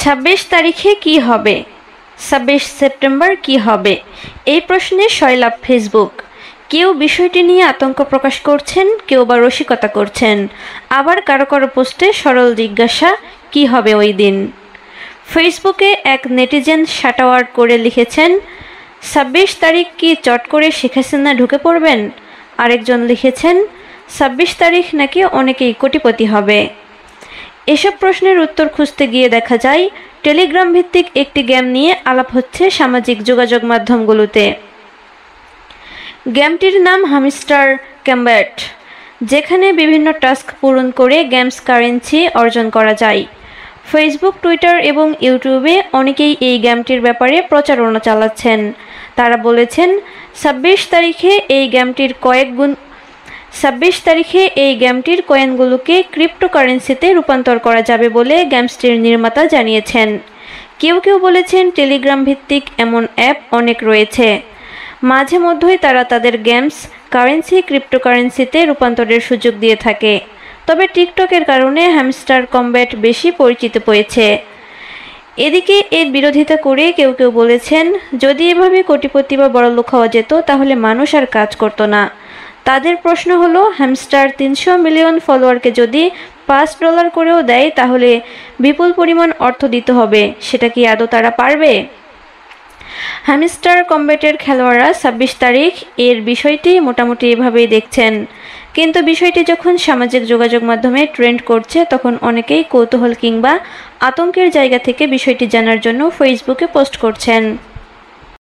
26 তারিখে কি হবে? 26 সেপ্টেম্বর কি হবে? এই প্রশ্নে সয়লাভ ফেসবুক। কেউ বিষয়টি নিয়ে আতঙ্ক প্রকাশ করছেন, কেউ বা রসিকতা করছেন, আবার কারো কারো পোস্টে সরল জিজ্ঞাসা কি হবে ওই দিন। ফেসবুকে এক নেটিজেন শাটাওয়ার্ড করে লিখেছেন, 26 তারিখ কি চট করে শেখ হাসিনা ঢুকে পড়বেন? আরেকজন লিখেছেন, 26 তারিখ নাকি অনেকেই কোটিপতি হবে। এসব প্রশ্নের উত্তর খুঁজতে গিয়ে দেখা যায় টেলিগ্রাম ভিত্তিক একটি গেম নিয়ে আলাপ হচ্ছে সামাজিক যোগাযোগ মাধ্যমগুলোতে। গেমটির নাম হামস্টার কম্ব্যাট, যেখানে বিভিন্ন টাস্ক পূরণ করে গেমস কারেন্সি অর্জন করা যায়। ফেসবুক, টুইটার এবং ইউটিউবে অনেকেই এই গেমটির ব্যাপারে প্রচারণা চালাচ্ছেন। তারা বলেছেন 26 তারিখে এই গেমটির কয়েনগুলোকে ক্রিপ্টোকারেন্সিতে রূপান্তর করা যাবে বলে গেমসটির নির্মাতা জানিয়েছেন। কেউ কেউ বলেছেন টেলিগ্রাম ভিত্তিক এমন অ্যাপ অনেক রয়েছে, মাঝে মধ্যেই তারা তাদের গেমস কারেন্সি ক্রিপ্টোকারেন্সিতে রূপান্তরের সুযোগ দিয়ে থাকে। তবে টিকটকের কারণে হ্যামস্টার কম্ব্যাট বেশি পরিচিত পেয়েছে। এদিকে এর বিরোধিতা করে কেউ কেউ বলেছেন, যদি এভাবে কোটিপতি বা বড়লোক হওয়া যেত তাহলে মানুষ আর কাজ করতো না। তাদের প্রশ্ন হলো, হ্যামস্টার 300 মিলিয়ন ফলোয়ারকে যদি $5 করেও দেয় তাহলে বিপুল পরিমাণ অর্থ দিতে হবে, সেটা কি আদৌ তারা পারবে? হ্যামস্টার কম্ব্যাটের খেলোয়াড়রা 26 তারিখ এর বিষয়টি মোটামুটি এভাবেই দেখছেন, কিন্তু বিষয়টি যখন সামাজিক যোগাযোগ মাধ্যমে ট্রেন্ড করছে তখন অনেকেই কৌতূহল কিংবা আতঙ্কের জায়গা থেকে বিষয়টি জানার জন্য ফেসবুকে পোস্ট করছেন।